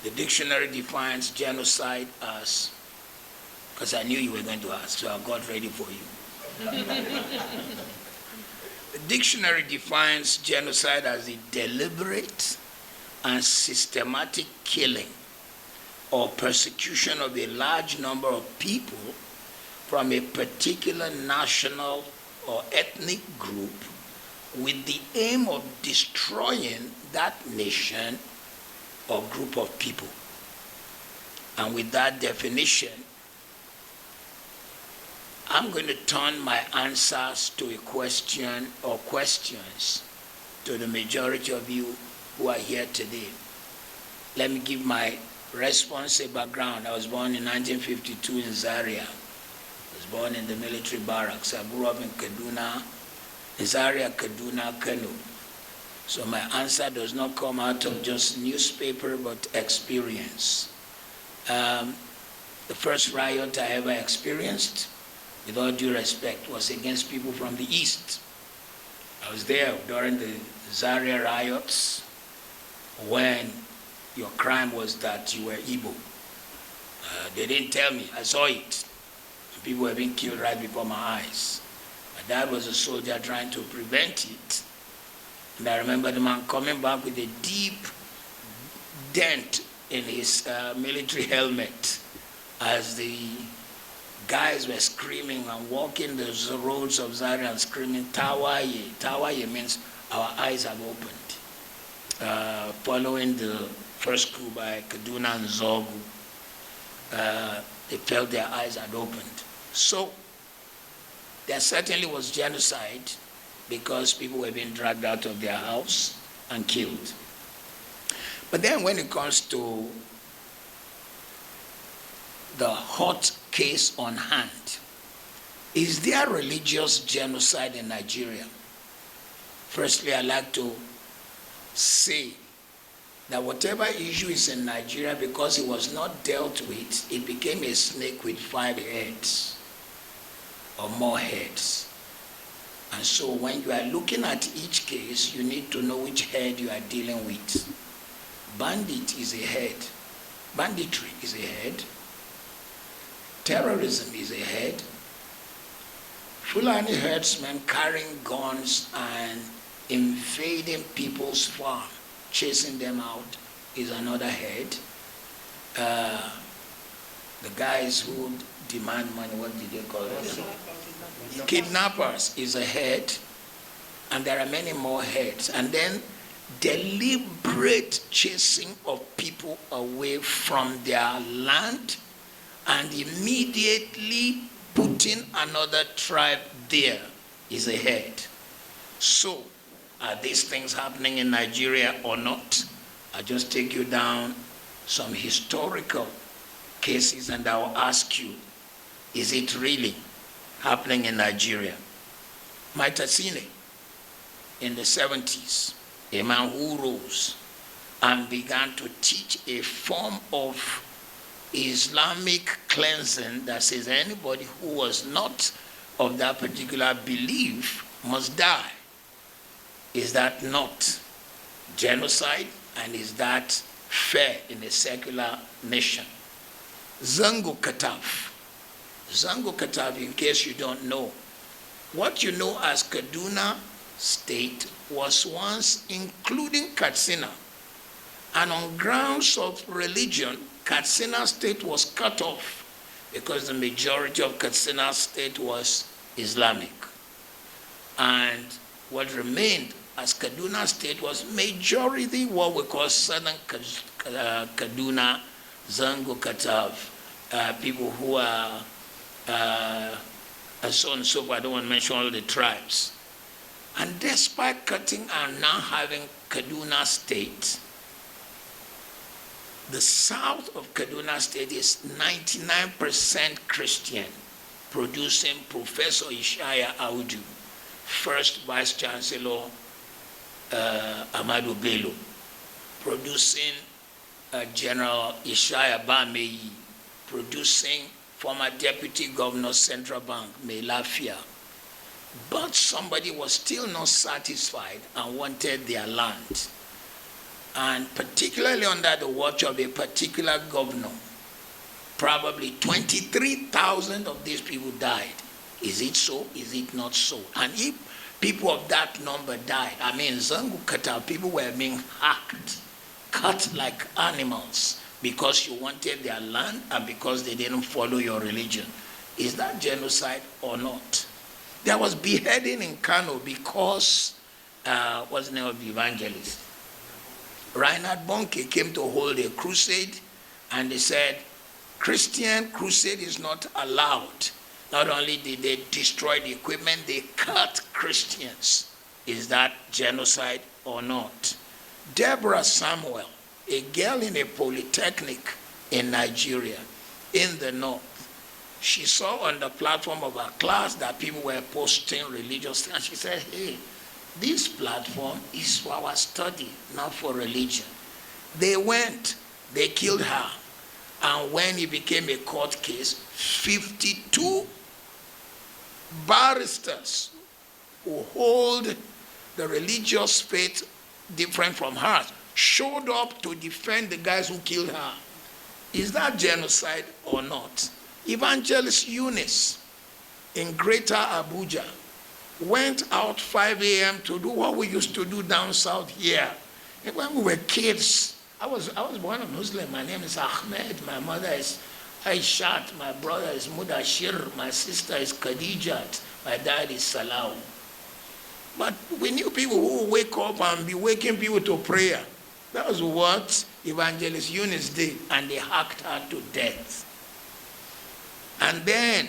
The dictionary defines genocide as, because I knew you were going to ask, so I got ready for you. The dictionary defines genocide as the deliberate and systematic killing or persecution of a large number of people from a particular national or ethnic group with the aim of destroying that nation or group of people. And with that definition, I'm going to turn my answers to a question or questions to the majority of you who are here today. Let me give my response a background. I was born in 1952 in Zaria. I was born in the military barracks. I grew up in Kaduna, Zaria, Kaduna, Kano. So my answer does not come out of just newspaper, but experience. The first riot I ever experienced, with all due respect, was against people from the East. I was there during the Zaria riots when your crime was that you were Igbo. They didn't tell me, I saw it. People were being killed right before my eyes. My dad was a soldier trying to prevent it. And I remember the man coming back with a deep dent in his military helmet as the guys were screaming and walking the roads of Zaria and screaming, Tawaye. Tawaye means our eyes have opened. Following the first coup by Kaduna and Zogu, they felt their eyes had opened. So there certainly was genocide because people were being dragged out of their house and killed. But then when it comes to the hot case on hand, is there religious genocide in Nigeria? Firstly, I'd like to say that whatever issue is in Nigeria, because it was not dealt with, it became a snake with 5 heads or more heads. And so when you are looking at each case, you need to know which head you are dealing with. Bandit is a head. Banditry is a head. Terrorism is a head. Fulani herdsmen carrying guns and invading people's farm, chasing them out, is another head. The guys who demand money, what did they call it? Kidnappers is a head, and there are many more heads. And then deliberate chasing of people away from their land and immediately putting another tribe there is a head. So, are these things happening in Nigeria or not? I'll just take you down some historical cases and I'll ask you, is it really happening in Nigeria? Maitasine, in the 70s, a man who rose and began to teach a form of Islamic cleansing that says anybody who was not of that particular belief must die. Is that not genocide? And is that fair in a secular nation? Zango Kataf. Zango Kataf, in case you don't know, what you know as Kaduna State was once including Katsina. And on grounds of religion, Katsina State was cut off because the majority of Katsina State was Islamic. And what remained as Kaduna State was majority what we call Southern Kaduna, Zango Katav, people who are, and so on and so forth. I don't want to mention all the tribes. And despite cutting and now having Kaduna State, the south of Kaduna State is 99% Christian, producing Professor Ishaya Audu, first Vice Chancellor Amadu Bello, producing General Ishaya Bameyi, producing former Deputy Governor Central Bank, Melafia. But somebody was still not satisfied and wanted their land. and particularly under the watch of a particular governor, probably 23,000 of these people died. Is it so? Is it not so? And if people of that number died, I mean, Zangu Kata, people were being hacked, cut like animals because you wanted their land and because they didn't follow your religion. Is that genocide or not? There was beheading in Kano because, what's the name of the evangelist? Reinhard Bonnke came to hold a crusade, and they said, Christian crusade is not allowed. Not only did they destroy the equipment, they cut Christians. Is that genocide or not? Deborah Samuel, a girl in a polytechnic in Nigeria, in the north, she saw on the platform of her class that people were posting religious things, and she said, hey, this platform is for our study, not for religion. They went, they killed her, and when it became a court case, 52 barristers who hold the religious faith different from hers showed up to defend the guys who killed her. Is that genocide or not? Evangelist Eunice in Greater Abuja went out 5 a.m. to do what we used to do down south here. And when we were kids, I was born a Muslim. My name is Ahmed. My mother is Aishat. My brother is Mudashir. My sister is Khadijat. My dad is Salau. But we knew people who would wake up and be waking people to prayer. That was what Evangelist Eunice did, and they hacked her to death. And then,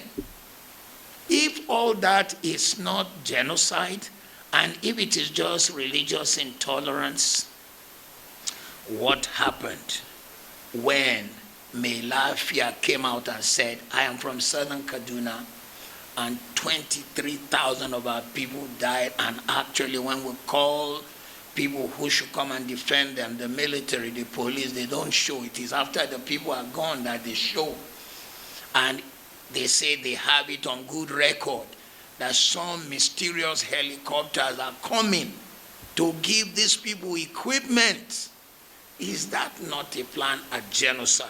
if all that is not genocide, and if it is just religious intolerance, what happened when Melafia came out and said, I am from southern Kaduna, and 23,000 of our people died, and actually when we call people who should come and defend them, the military, the police, they don't show. It is after the people are gone that they show. And they say they have it on good record that some mysterious helicopters are coming to give these people equipment. Is that not a plan at genocide?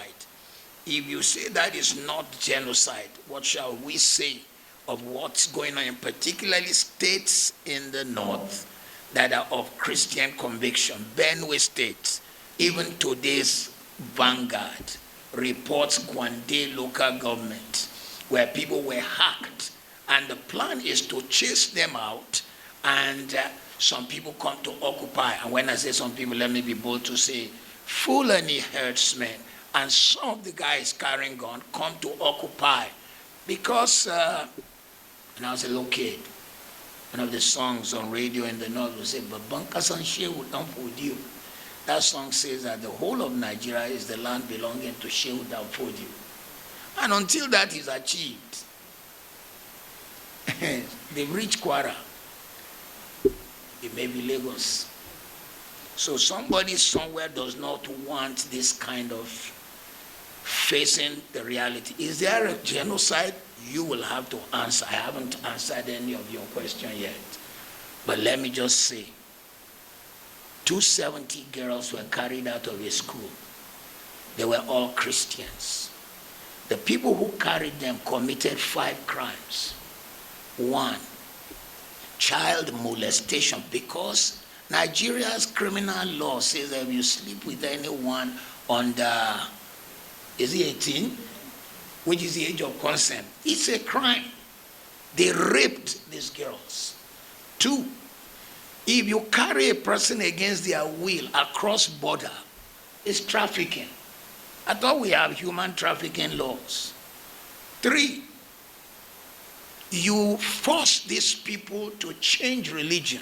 If you say that is not genocide, what shall we say of what's going on in particularly states in the north that are of Christian conviction? Benue State, even today's Vanguard reports Gwande local government, where people were hacked, and the plan is to chase them out, and some people come to occupy. And when I say some people, let me be bold to say Fulani herdsmen and some of the guys carrying gun come to occupy, because when I was a little kid, one of the songs on radio in the north would say, Babanka Sanshe would not food you. That song says that the whole of Nigeria is the land belonging to Shehu Danfodio. And until that is achieved, they've reached Kwara. It may be Lagos. So somebody somewhere does not want this kind of facing the reality. Is there a genocide? You will have to answer. I haven't answered any of your question yet. But let me just say, 270 girls were carried out of a school. They were all Christians. The people who carried them committed 5 crimes. 1, child molestation, because Nigeria's criminal law says that if you sleep with anyone under, is he 18? Which is the age of consent, it's a crime. They raped these girls. 2, if you carry a person against their will across border, it's trafficking. I thought we have human trafficking laws. 3, you force these people to change religion.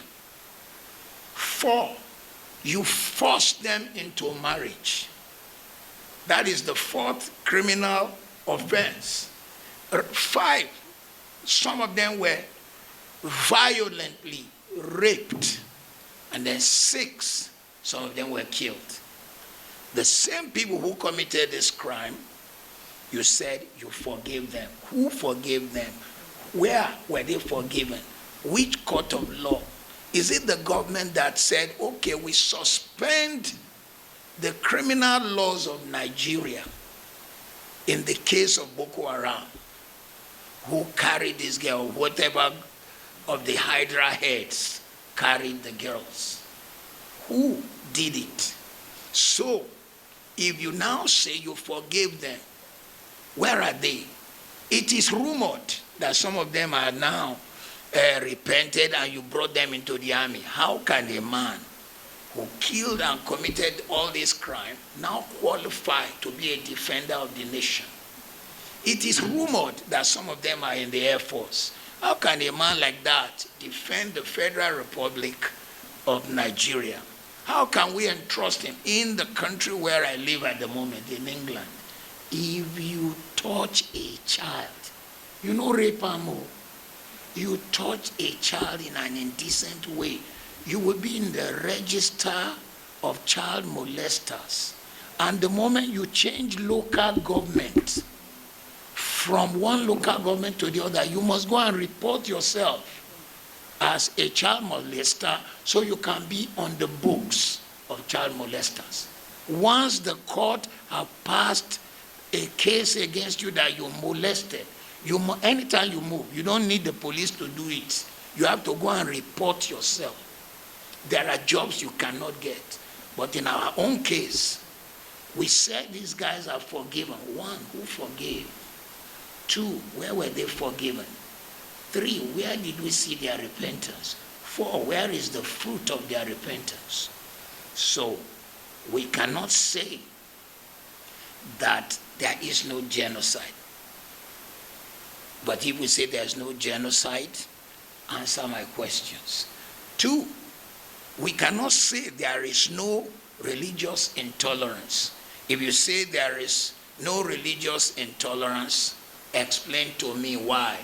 4, you force them into marriage. That is the 4th criminal offense. 5, some of them were violently raped. And then 6, some of them were killed. The same people who committed this crime, you said you forgave them. Who forgave them? Where were they forgiven? Which court of law? Is it the government that said, okay, we suspend the criminal laws of Nigeria, in the case of Boko Haram, who carried this girl, whatever of the Hydra heads carried the girls, who did it? So, if you now say you forgave them, where are they? It is rumored that some of them are now repented and you brought them into the army. How can a man who killed and committed all this crime now qualify to be a defender of the nation? It is rumored that some of them are in the Air Force. How can a man like that defend the Federal Republic of Nigeria? How can we entrust him in the country where I live at the moment, in England? If you touch a child, you know rape and more, you touch a child in an indecent way, you will be in the register of child molesters. And the moment you change local government, from one local government to the other, you must go and report yourself as a child molester so you can be on the books of child molesters. Once the court have passed a case against you that you molested, anytime you move, you don't need the police to do it. You have to go and report yourself. There are jobs you cannot get. But in our own case, we said these guys are forgiven. One, who forgave? Two, where were they forgiven? Three, where did we see their repentance? Four, where is the fruit of their repentance? So, we cannot say that there is no genocide. But if we say there's no genocide, answer my questions. Two, we cannot say there is no religious intolerance. If you say there is no religious intolerance, explain to me why.